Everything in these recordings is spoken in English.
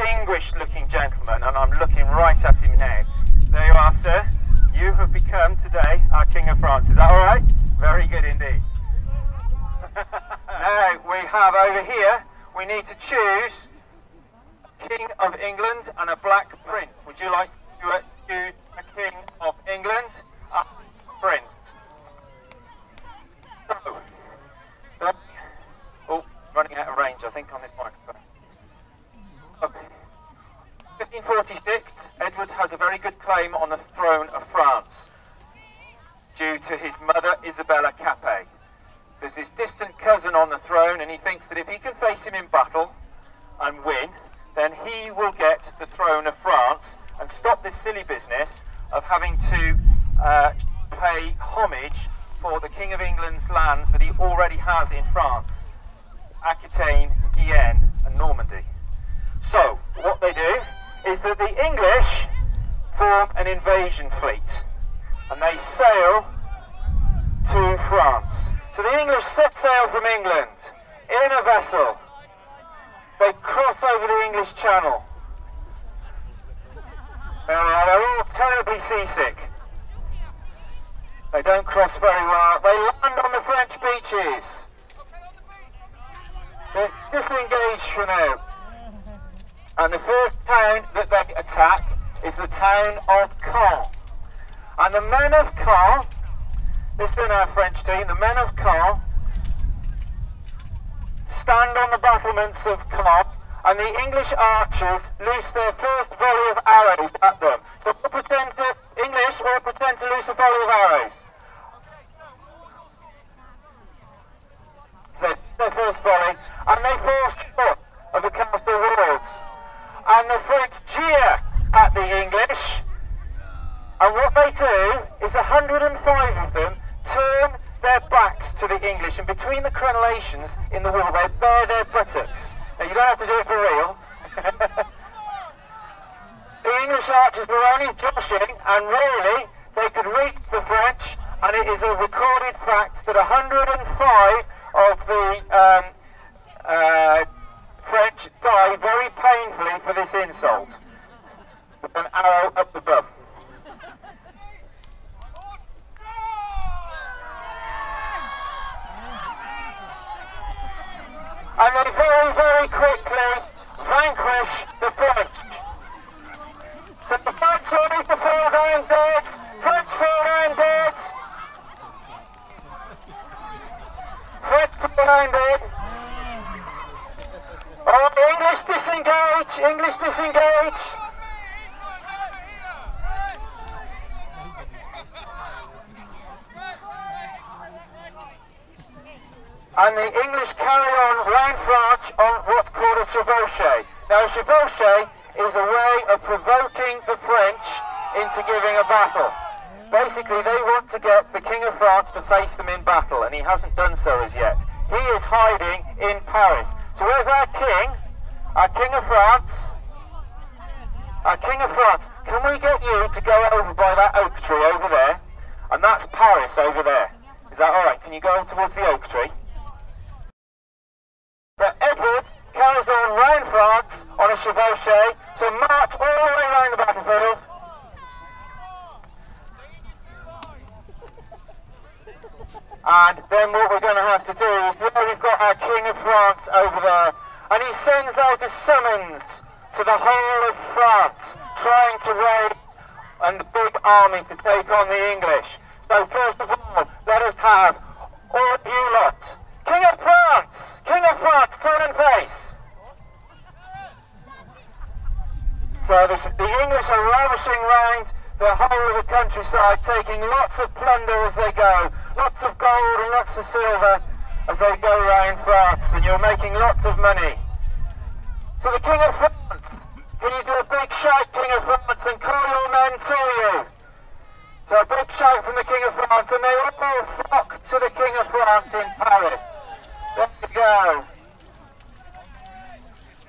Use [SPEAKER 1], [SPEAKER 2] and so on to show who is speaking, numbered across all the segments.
[SPEAKER 1] distinguished looking gentleman, and I'm looking right at him now. There you are, sir. You have become today our King of France. Is that all right? Very good indeed. Now we have over here, we need to choose a King of England and a Black Prince. Would you like to choose a King of England and a Prince? So, oh, running out of range, I think, on this microphone. Okay. 1546, Edward has a very good claim on the throne of France due to his mother Isabella Capet. There's his distant cousin on the throne, and he thinks that if he can face him in battle and win, then he will get the throne of France and stop this silly business of having to pay homage for the King of England's lands that he already has in France, Aquitaine, Guyenne and Normandy. So, what they do is that the English form an invasion fleet and they sail to France. So the English set sail from England in a vessel. They cross over the English Channel. They're all terribly seasick. They don't cross very well. They land on the French beaches. They're disengaged for now. And the first town that they attack is the town of Caen. And the men of Caen, this is our French team, the men of Caen stand on the battlements of Caen, and the English archers loose their first volley of arrows at them. So English will pretend to loose a volley of arrows. So their first volley, and they fall short of the castle walls. And the French jeer at the English, and what they do is 105 of them turn their backs to the English, and between the crenellations in the wall they bare their buttocks. Now you don't have to do it for real. The English archers were only joshing, and really they could reach the French, and it is a recorded fact that 105 of the French die very painfully for this insult. With an arrow up the bum. And they very, very quickly vanquish the French. So the French armies to fall down dead. French fall down dead. French fall down dead. Oh, the English disengage. English disengage. And the English carry on round France on what's called a chevauchée. Now a chevauchée is a way of provoking the French into giving a battle. Basically they want to get the King of France to face them in battle, and he hasn't done so as yet. He is hiding in Paris. So where's our King? Our King of France? Our King of France. Can we get you to go over by that oak tree over there? And that's Paris over there. Is that alright? Can you go towards the oak tree? But Edward carries on round France on a chevauchée, so march all the way around the battlefield. And then what we're going to have to do is, we've got our King of France over there, and he sends out a summons to the whole of France, trying to raise a big army to take on the English. So first of all, let us have all of you lot. King of France! King of France, turn and face! So the English are ravishing round the whole of the countryside, taking lots of plunder as they go, lots of gold and lots of silver as they go round France, and you're making lots of money. So the King of France, can you do a big shout, King of France, and call your men to you? So a big shout from the King of France, and they all flock to the King of France in Paris. There you go.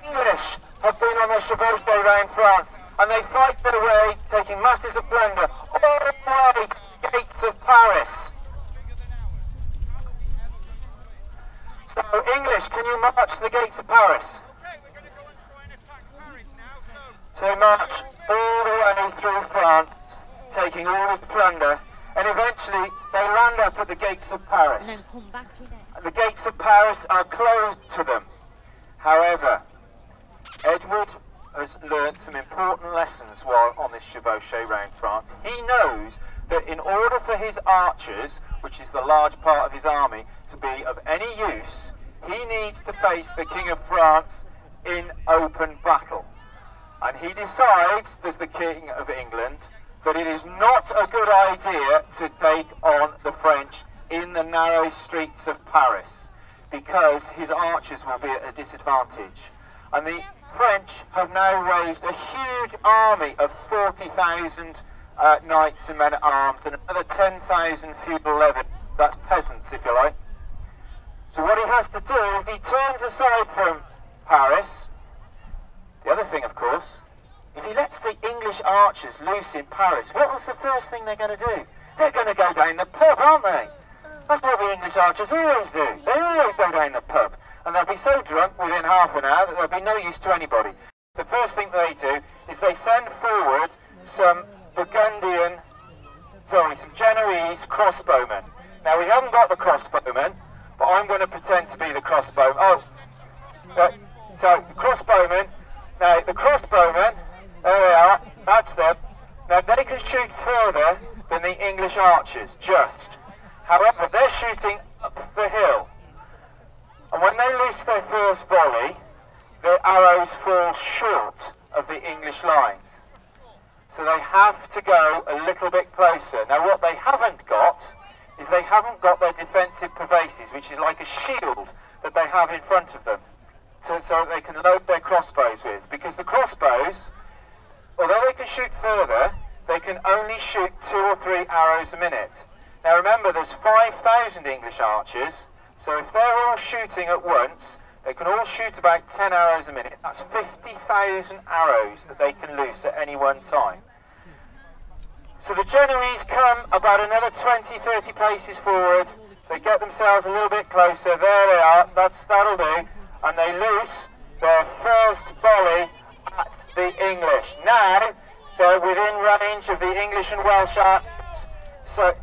[SPEAKER 1] English have been on their chevauchée around France, and they fight their way, taking masses of plunder, all the way to the gates of Paris. So English, can you march to the gates of Paris?
[SPEAKER 2] Okay, we're going to go and try and attack Paris now.
[SPEAKER 1] So they march all the way through France, taking all this plunder, and eventually they land up at the gates of Paris.
[SPEAKER 2] And then come back in it.
[SPEAKER 1] And the gates of Paris are closed to them. However, Edward has learned some important lessons while on this chevauchée round France. He knows that in order for his archers, which is the large part of his army, to be of any use, he needs to face the King of France in open battle. And he decides, as the King of England, that it is not a good idea to take on the French in the narrow streets of Paris, because his archers will be at a disadvantage. And the French have now raised a huge army of 40,000 knights and men-at-arms, and another 10,000 feudal levy. That's peasants, if you like. So what he has to do is he turns aside from Paris. The other thing, of course, if he lets the English archers loose in Paris, what was the first thing they're going to do? They're going to go down the pub, aren't they? That's what the English archers always do. They always go down the pub. And they'll be so drunk within half an hour that they'll be no use to anybody. The first thing they do is they send forward some some Genoese crossbowmen. Now we haven't got the crossbowmen, but I'm going to pretend to be the crossbowman. Oh, so the crossbowmen. Now the crossbowmen, there they are. That's them. Now they can shoot further than the English archers, just. However, they're shooting up the hill, and when they loose their first volley, their arrows fall short of the English lines. So they have to go a little bit closer. Now what they haven't got is they haven't got their defensive pervases, which is like a shield that they have in front of them, so they can load their crossbows with. Because the crossbows, although they can shoot further, they can only shoot 2 or 3 arrows a minute. Now remember, there's 5,000 English archers, so if they're all shooting at once, they can all shoot about 10 arrows a minute. That's 50,000 arrows that they can loose at any one time. So the Genoese come about another 20, 30 paces forward. They get themselves a little bit closer. There they are. That'll do. And they loose their first volley at the English. Now they're within range of the English and Welsh archers. So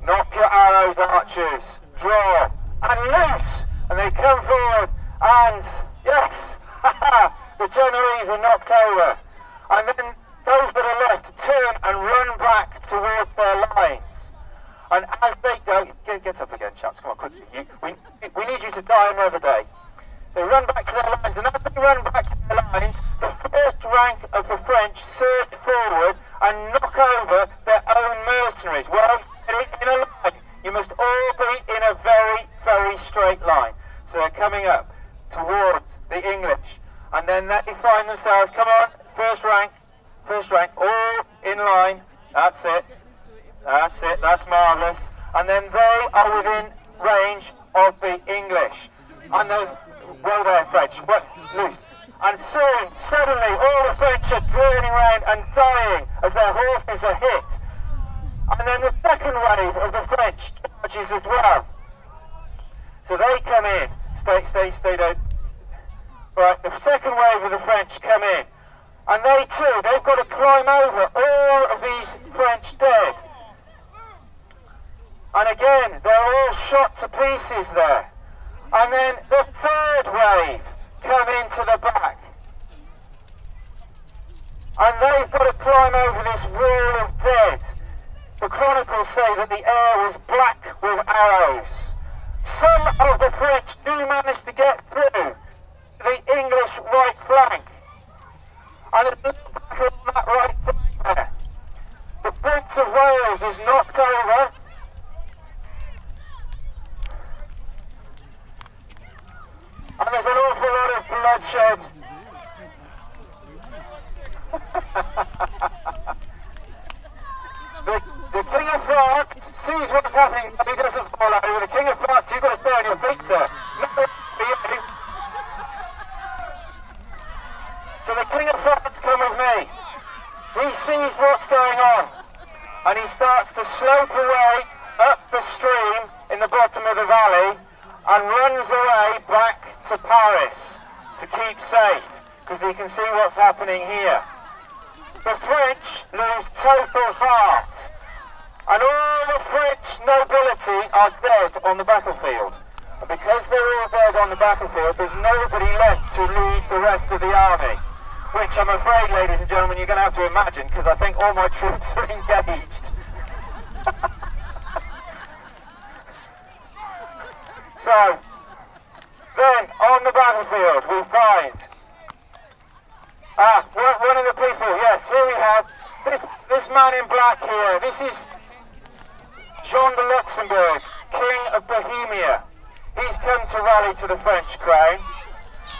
[SPEAKER 1] knock your arrows, archers. Draw and loose. And they come forward, and yes, the Genoese are knocked over. And then those that are left turn and run back towards their lines. And as they go, get up again, chaps, come on, quickly. We need you to die another day. They run back to their lines, and as they run back to their lines, the first rank of the French surge forward and knock over their own mercenaries. Well, in a line, you must all be in a very, very straight line. So they're coming up towards the English, and then they find themselves, come on, first rank, all in line. That's it, that's marvellous. And then they are within range of the English. And then, well there, French, loose. And soon, suddenly, all the French are turning around and dying as their horses are hit. And then the second wave of the French charges as well. So they come in. Stay down. Right, the second wave of the French come in. And they too, they've got to climb over all of these French dead. And again, they're all shot to pieces there. And then the third wave come into the back. And they've got to climb over this wall of dead. The chronicles say that the air was black with arrows. Some of the French do manage to get through the English right flank. And there's a little battle on that right flank there. The Prince of Wales is knocked over. And there's an awful lot of bloodshed. The King of France sees what's happening, but he doesn't fall over. The King of France, you've got to stay on your feet, sir. So the King of France come with me. He sees what's going on, and he starts to slope away up the stream in the bottom of the valley and runs away back to Paris to keep safe, because he can see what's happening here. the French lose total heart. And all the French nobility are dead on the battlefield. And because they're all dead on the battlefield, there's nobody left to lead the rest of the army. Which I'm afraid, ladies and gentlemen, you're going to have to imagine, because I think all my troops are engaged. So, then, on the battlefield, we find... one of the people, yes, here we have this man in black here. This is Jean de Luxembourg, King of Bohemia. He's come to rally to the French crown,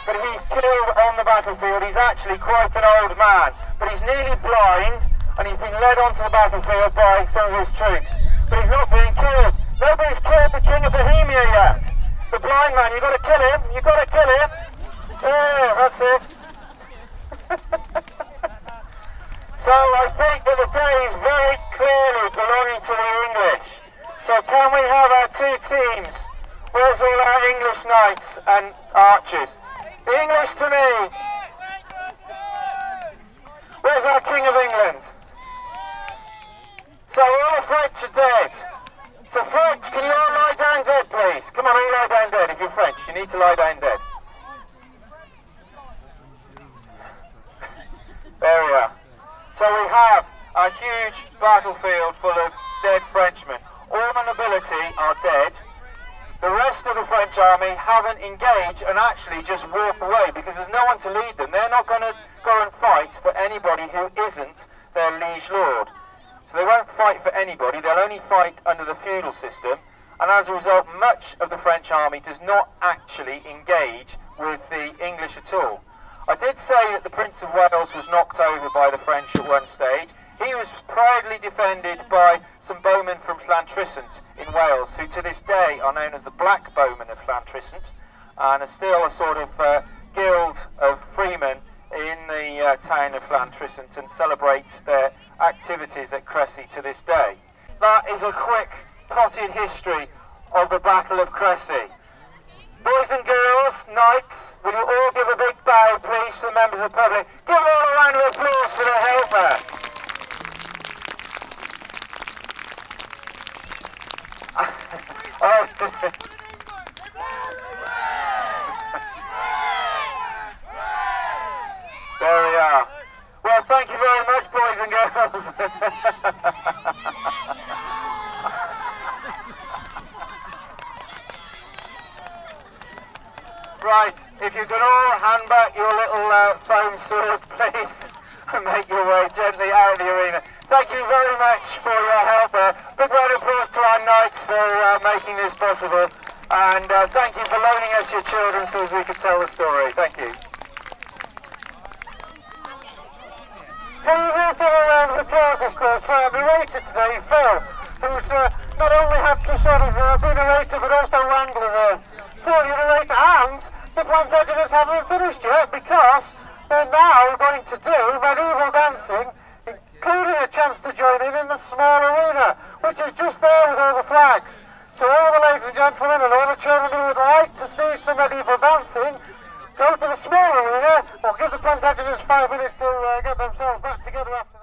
[SPEAKER 1] but he's killed on the battlefield. He's actually quite an old man, but he's nearly blind, and he's been led onto the battlefield by some of his troops. But he's not being killed. Nobody's killed the King of Bohemia yet. The blind man, you've got to kill him. You've got to kill him. Yeah, that's it. So I think that the day is very clearly belonging to the English. So can we have our two teams? Where's all our English knights and archers? The English to me. Where's our King of England? So all the French are dead. So French, can you all lie down dead, please? Come on, all lie down dead. If you're French, you need to lie down dead. There we are. So we have a huge battlefield full of dead Frenchmen. All the nobility are dead. The rest of the French army haven't engaged and actually just walk away because there's no one to lead them. They're not going to go and fight for anybody who isn't their liege lord. So they won't fight for anybody, they'll only fight under the feudal system, and as a result much of the French army does not actually engage with the English at all. I did say that the Prince of Wales was knocked over by the French at one stage. He was proudly defended by some bowmen from Llantrisant in Wales, who to this day are known as the Black Bowmen of Llantrisant, and are still a sort of guild of freemen in the town of Llantrisant and celebrate their activities at Crécy to this day. That is a quick potted history of the Battle of Crécy. Boys and girls, knights, will you all give a big bow please to the members of the public? Give all a round of applause for the helper. There we are. Well, thank you very much, boys and girls. Right, if you can all hand back your little foam sword, please, and make your way gently out of the arena. Thank you very much for your help. Big round of applause to our knights for making this possible. And thank you for loaning us your children so as we could tell the story. Thank you. Can you also a round of applause, of course, for our narrator today, Phil, who's not only had to sort of be narrator but also wrangler for the narrator, and the Plantagenets haven't finished yet because they're now going to do medieval dancing, including a chance to join in the small arena, which is just there with all the flags. So all the ladies and gentlemen and all the children who would like to see some medieval dancing, go to the small arena or give the Plantagenets 5 minutes to get themselves back together after